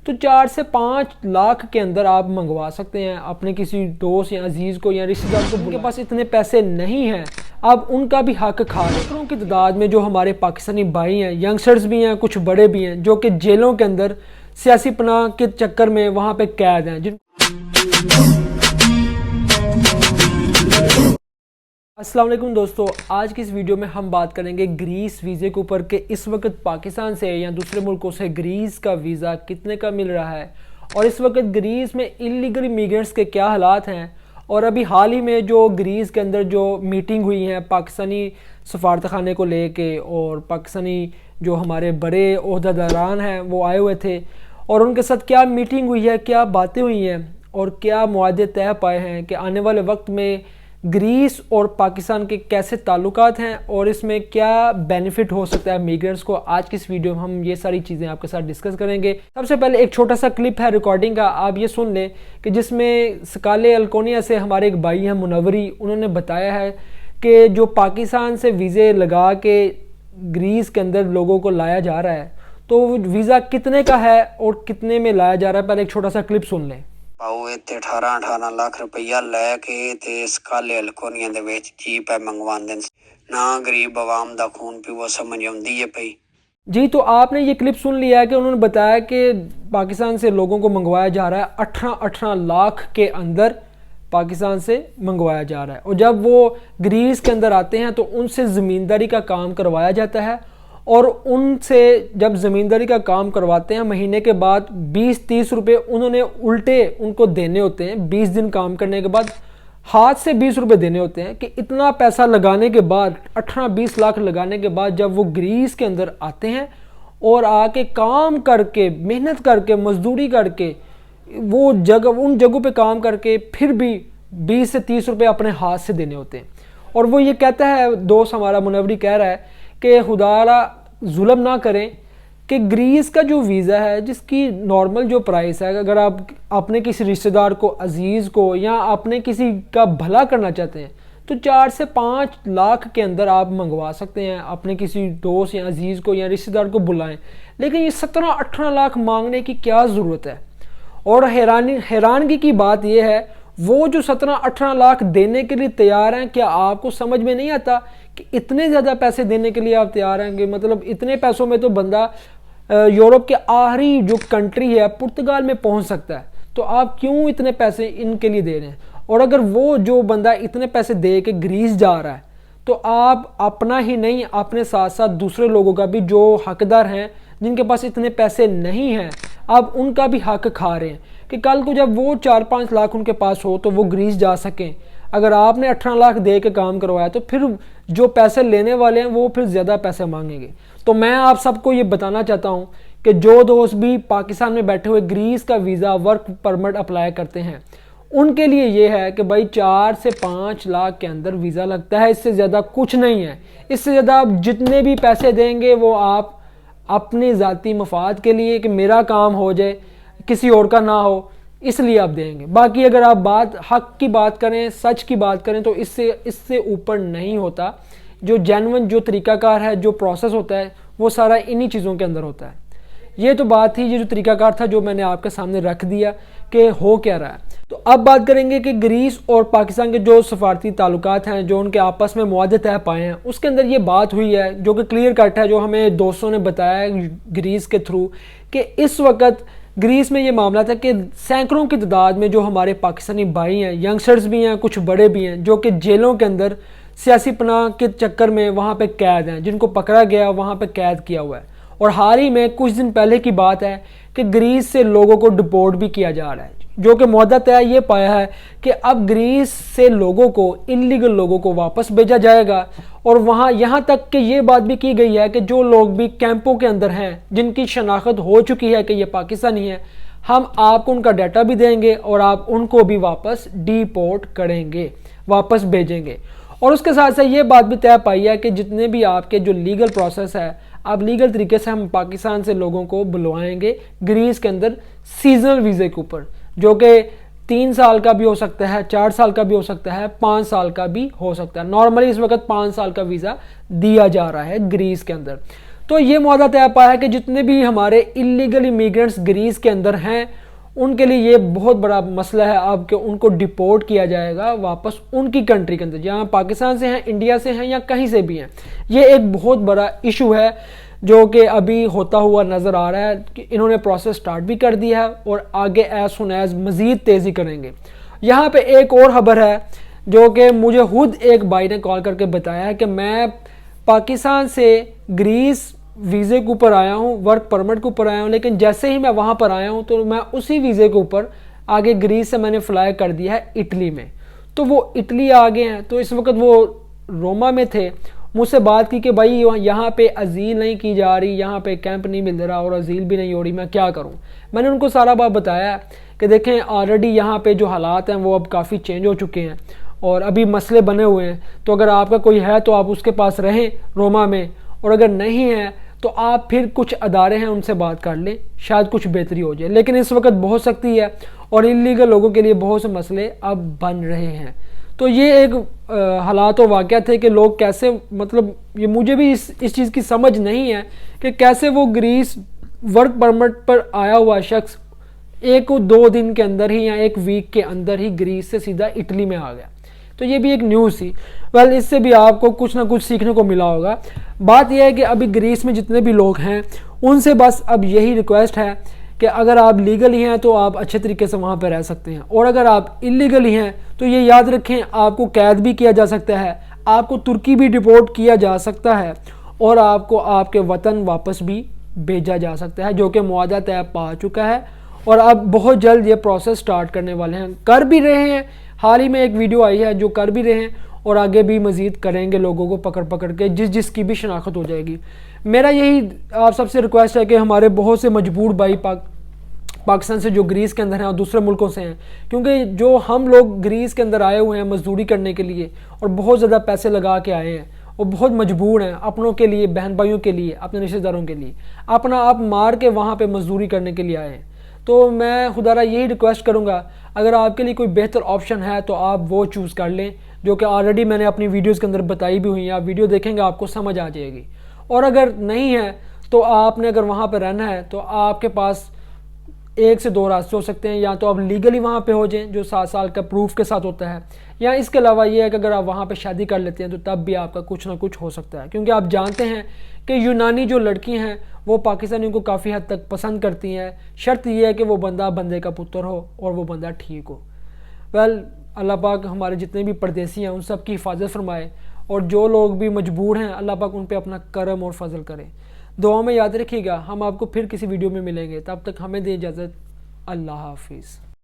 تو 4 سے 5 لاکھ کے اندر آپ منگوا سکتے ہیں اپنے کسی دوست یا عزیز کو یا رشتہ دار کو. ان کے پاس اتنے پیسے نہیں ہیں, اب ان کا بھی حق کھا رہے ہیں. کی تعداد میں جو ہمارے پاکستانی بھائی ہیں, ینگسٹرز بھی ہیں, کچھ بڑے بھی ہیں, جو کہ جیلوں کے اندر سیاسی پناہ کے چکر میں وہاں پہ قید ہیں. السلام علیکم دوستو, آج کی اس ویڈیو میں ہم بات کریں گے گریس ویزے کے اوپر کہ اس وقت پاکستان سے یا دوسرے ملکوں سے گریس کا ویزا کتنے کا مل رہا ہے, اور اس وقت گریس میں انلیگل امیگرینٹس کے کیا حالات ہیں. اور ابھی حال ہی میں جو گریس کے اندر جو میٹنگ ہوئی ہے پاکستانی سفارت خانے کو لے کے, اور پاکستانی جو ہمارے بڑے عہدیداران ہیں وہ آئے ہوئے تھے, اور ان کے ساتھ کیا میٹنگ ہوئی ہے, کیا باتیں ہوئی ہیں, اور کیا معاہدے طے پائے ہیں کہ آنے والے وقت میں گریس اور پاکستان کے کیسے تعلقات ہیں, اور اس میں کیا بینیفٹ ہو سکتا ہے میگرینٹس کو. آج کی اس ویڈیو میں ہم یہ ساری چیزیں آپ کے ساتھ ڈسکس کریں گے. سب سے پہلے ایک چھوٹا سا کلپ ہے ریکارڈنگ کا, آپ یہ سن لیں کہ جس میں سکالے الکونیا سے ہمارے ایک بھائی ہیں منوری, انہوں نے بتایا ہے کہ جو پاکستان سے ویزے لگا کے گریس کے اندر لوگوں کو لایا جا رہا ہے تو ویزا کتنے کا ہے اور کتنے میں لایا جا رہا ہے. پہلے ایک چھوٹا سا کلپ سن لیں. ਪਾਓ ਇੱਥੇ 18 ਲੱਖ ਰੁਪਈਆ ਲੈ ਕੇ ਤੇ ਸਕਾਲੇ ਅਲਕੋਨੀਆਂ ਦੇ ਵਿੱਚ ਜੀਪ ਹੈ ਮੰਗਵਾਉਂਦੇ ਨੇ ਨਾ. ਗਰੀਬ ਆਵਾਮ ਦਾ ਖੂਨ ਪੀਵੋ ਸਮਝ ਆਉਂਦੀ ਹੈ ਪਈ. جی, تو آپ نے یہ کلپ سن لیا ہے کہ انہوں نے بتایا کہ پاکستان سے لوگوں کو منگوایا جا رہا ہے 18 لاکھ کے اندر پاکستان سے منگوایا جا رہا ہے, اور جب وہ گریس کے اندر آتے ہیں تو ان سے زمینداری کا کام کروایا جاتا ہے, اور ان سے جب زمینداری کا کام کرواتے ہیں مہینے کے بعد 20-30 روپے انہوں نے الٹے ان کو دینے ہوتے ہیں. 20 دن کام کرنے کے بعد ہاتھ سے 20 روپے دینے ہوتے ہیں. کہ اتنا پیسہ لگانے کے بعد 18-20 لاکھ لگانے کے بعد جب وہ گریس کے اندر آتے ہیں اور آ کے کام کر کے محنت کر کے مزدوری کر کے وہ ان جگہوں پہ کام کر کے پھر بھی 20 سے 30 روپے اپنے ہاتھ سے دینے ہوتے ہیں. اور وہ یہ کہتا ہے, دوست ہمارا منوری کہہ رہا ہے کہ خدا را ظلم نہ کریں کہ گریس کا جو ویزا ہے جس کی نارمل جو پرائس ہے, اگر آپ اپنے کسی رشتہ دار کو, عزیز کو, یا اپنے کسی کا بھلا کرنا چاہتے ہیں تو 4 سے 5 لاکھ کے اندر آپ منگوا سکتے ہیں اپنے کسی دوست یا عزیز کو یا رشتہ دار کو بلائیں. لیکن یہ 17-18 لاکھ مانگنے کی کیا ضرورت ہے؟ اور حیرانگی کی بات یہ ہے وہ جو 17-18 لاکھ دینے کے لیے تیار ہیں, کیا آپ کو سمجھ میں نہیں آتا کہ اتنے زیادہ پیسے دینے کے لیے آپ تیار ہیں؟ کہ مطلب اتنے پیسوں میں تو بندہ یورپ کے آخری جو کنٹری ہے پرتگال میں پہنچ سکتا ہے, تو آپ کیوں اتنے پیسے ان کے لیے دے رہے ہیں؟ اور اگر وہ جو بندہ اتنے پیسے دے کے گریس جا رہا ہے تو آپ اپنا ہی نہیں اپنے ساتھ ساتھ دوسرے لوگوں کا بھی جو حقدار ہیں جن کے پاس اتنے پیسے نہیں ہیں, آپ ان کا بھی حق کھا رہے ہیں کہ کل کو جب وہ 4-5 لاکھ ان کے پاس ہو تو وہ گریس جا سکیں. اگر آپ نے 18 لاکھ دے کے کام کروایا تو پھر جو پیسے لینے والے ہیں وہ پھر زیادہ پیسے مانگیں گے. تو میں آپ سب کو یہ بتانا چاہتا ہوں کہ جو دوست بھی پاکستان میں بیٹھے ہوئے گریس کا ویزا ورک پرمٹ اپلائی کرتے ہیں ان کے لیے یہ ہے کہ بھائی 4 سے 5 لاکھ کے اندر ویزا لگتا ہے, اس سے زیادہ کچھ نہیں ہے. اس سے زیادہ آپ جتنے بھی پیسے دیں گے وہ آپ اپنی ذاتی مفاد کے لیے کہ میرا کام ہو جائے کسی اور کا نہ ہو اس لیے آپ دیں گے. باقی اگر آپ حق کی بات کریں, سچ کی بات کریں تو اس سے اوپر نہیں ہوتا. جو جینون جو طریقہ کار ہے, جو پروسیس ہوتا ہے وہ سارا انہی چیزوں کے اندر ہوتا ہے. یہ تو بات تھی, یہ جو طریقہ کار تھا جو میں نے آپ کے سامنے رکھ دیا کہ ہو کیا رہا ہے. تو اب بات کریں گے کہ گریس اور پاکستان کے جو سفارتی تعلقات ہیں جو ان کے آپس میں معاہدے طے پائے ہیں, اس کے اندر یہ بات ہوئی ہے جو کہ کلیئر کٹ ہے, جو ہمیں دوستوں نے بتایا ہے گریس کے تھرو کہ اس وقت گریس میں یہ معاملہ تھا کہ سینکڑوں کی تعداد میں جو ہمارے پاکستانی بھائی ہیں, ینگسٹرز بھی ہیں, کچھ بڑے بھی ہیں, جو کہ جیلوں کے اندر سیاسی پناہ کے چکر میں وہاں پہ قید ہیں, جن کو پکڑا گیا وہاں پہ قید کیا ہوا ہے. اور حال ہی میں کچھ دن پہلے کی بات ہے کہ گریس سے لوگوں کو ڈپورٹ بھی کیا جا رہا ہے, جو کہ معاہدہ طے یہ پایا ہے کہ اب گریس سے لوگوں کو, انلیگل لوگوں کو واپس بھیجا جائے گا. اور وہاں یہاں تک کہ یہ بات بھی کی گئی ہے کہ جو لوگ بھی کیمپوں کے اندر ہیں جن کی شناخت ہو چکی ہے کہ یہ پاکستانی ہیں, ہم آپ کو ان کا ڈیٹا بھی دیں گے اور آپ ان کو بھی واپس ڈیپورٹ کریں گے, واپس بھیجیں گے. اور اس کے ساتھ ساتھ یہ بات بھی طے پائی ہے کہ جتنے بھی آپ کے جو لیگل پروسیس ہے, اب لیگل طریقے سے ہم پاکستان سے لوگوں کو بلوائیں گے گریس کے اندر سیزنل ویزے کے اوپر, جو کہ 3 سال کا بھی ہو سکتا ہے, 4 سال کا بھی ہو سکتا ہے, 5 سال کا بھی ہو سکتا ہے. نارملی اس وقت 5 سال کا ویزا دیا جا رہا ہے گریس کے اندر. تو یہ معاہدہ طے پایا ہے کہ جتنے بھی ہمارے اللیگل امیگرنٹس گریس کے اندر ہیں ان کے لیے یہ بہت بڑا مسئلہ ہے اب کہ ان کو ڈیپورٹ کیا جائے گا واپس ان کی کنٹری کے اندر، جہاں پاکستان سے ہیں، انڈیا سے ہیں یا کہیں سے بھی ہیں۔ یہ ایک بہت بڑا ایشو ہے جو کہ ابھی ہوتا ہوا نظر آ رہا ہے کہ انہوں نے پروسیس سٹارٹ بھی کر دیا ہے اور آگے ایز سون ایز مزید تیزی کریں گے۔ یہاں پہ ایک اور خبر ہے جو کہ مجھے خود ایک بھائی نے کال کر کے بتایا ہے کہ میں پاکستان سے گریس ویزے کے اوپر آیا ہوں، ورک پرمٹ کے اوپر آیا ہوں، لیکن جیسے ہی میں وہاں پر آیا ہوں تو میں اسی ویزے کے اوپر آگے گریس سے میں نے فلائی کر دیا ہے اٹلی میں۔ تو وہ اٹلی آگے ہیں، تو اس وقت وہ روما میں تھے، مجھ سے بات کی کہ بھائی یہاں پہ ازیل نہیں کی جا رہی، یہاں پہ کیمپ نہیں مل رہا اور ازیل بھی نہیں ہو رہی، میں کیا کروں؟ میں نے ان کو سارا بات بتایا کہ دیکھیں آلریڈی یہاں پہ جو حالات ہیں وہ اب کافی چینج ہو چکے ہیں اور ابھی مسئلے بنے ہوئے ہیں، تو اگر آپ کا کوئی ہے تو آپ اس کے پاس رہیں روما میں، اور اگر نہیں ہے تو آپ پھر کچھ ادارے ہیں ان سے بات کر لیں، شاید کچھ بہتری ہو جائے۔ لیکن اس وقت بہت سختی ہے اور انلیگل لوگوں کے لیے بہت سے مسئلے اب بن رہے ہیں۔ تو یہ ایک حالات و واقعات ہے کہ لوگ کیسے، مطلب یہ مجھے بھی اس چیز کی سمجھ نہیں ہے کہ کیسے وہ گریس ورک پرمٹ پر آیا ہوا شخص 1-2 دن کے اندر ہی یا 1 ویک کے اندر ہی گریس سے سیدھا اٹلی میں آ گیا۔ تو یہ بھی ایک نیوز تھی۔ اس سے بھی آپ کو کچھ نہ کچھ سیکھنے کو ملا ہوگا۔ بات یہ ہے کہ ابھی گریس میں جتنے بھی لوگ ہیں ان سے بس اب یہی ریکویسٹ ہے کہ اگر آپ لیگل ہی ہیں تو آپ اچھے طریقے سے وہاں پہ رہ سکتے ہیں، اور اگر آپ اللیگل ہی ہیں تو یہ یاد رکھیں آپ کو قید بھی کیا جا سکتا ہے، آپ کو ترکی بھی ڈیپورٹ کیا جا سکتا ہے، اور آپ کو آپ کے وطن واپس بھی بھیجا جا سکتا ہے، جو کہ معاہدہ طے پا چکا ہے اور اب بہت جلد یہ پروسیس سٹارٹ کرنے والے ہیں، کر بھی رہے ہیں۔ حال ہی میں ایک ویڈیو آئی ہے جو کر بھی رہے ہیں اور آگے بھی مزید کریں گے، لوگوں کو پکڑ پکڑ کے جس کی بھی شناخت ہو جائے گی۔ میرا یہی آپ سب سے ریکویسٹ ہے کہ ہمارے بہت سے مجبور بھائی پاکستان سے جو گریس کے اندر ہیں اور دوسرے ملکوں سے ہیں، کیونکہ جو ہم لوگ گریس کے اندر آئے ہوئے ہیں مزدوری کرنے کے لیے اور بہت زیادہ پیسے لگا کے آئے ہیں، وہ بہت مجبور ہیں اپنوں کے لیے، بہن بھائیوں کے لیے، اپنے رشتہ داروں کے لیے، اپنا آپ مار کے وہاں پہ مزدوری کرنے کے لیے آئے ہیں۔ تو میں خدا را یہی ریکویسٹ کروں گا، اگر آپ کے لیے کوئی بہتر آپشن ہے تو آپ وہ چوز کر لیں، جو کہ آلریڈی میں نے اپنی ویڈیوز کے اندر بتائی بھی ہوئی ہیں، آپ ویڈیو دیکھیں گے آپ کو سمجھ آ جائے گی۔ اور اگر نہیں ہے تو آپ نے اگر وہاں پہ رہنا ہے تو آپ کے پاس 1 سے 2 راستے ہو سکتے ہیں، یا تو آپ لیگلی وہاں پہ ہو جائیں جو 7 سال کا پروف کے ساتھ ہوتا ہے، یا اس کے علاوہ یہ ہے کہ اگر آپ وہاں پہ شادی کر لیتے ہیں تو تب بھی آپ کا کچھ نہ کچھ ہو سکتا ہے، کیونکہ آپ جانتے ہیں کہ یونانی جو لڑکی ہیں وہ پاکستانیوں کو کافی حد تک پسند کرتی ہیں، شرط یہ ہے کہ وہ بندہ بندے کا پتر ہو اور وہ بندہ ٹھیک ہو۔ اللہ پاک ہمارے جتنے بھی پردیسی ہیں ان سب کی حفاظت فرمائے، اور جو لوگ بھی مجبور ہیں اللہ پاک ان پہ اپنا کرم اور فضل کرے۔ دعاؤں میں یاد رکھیے گا، ہم آپ کو پھر کسی ویڈیو میں ملیں گے، تب تک ہمیں دے اجازت، اللہ حافظ۔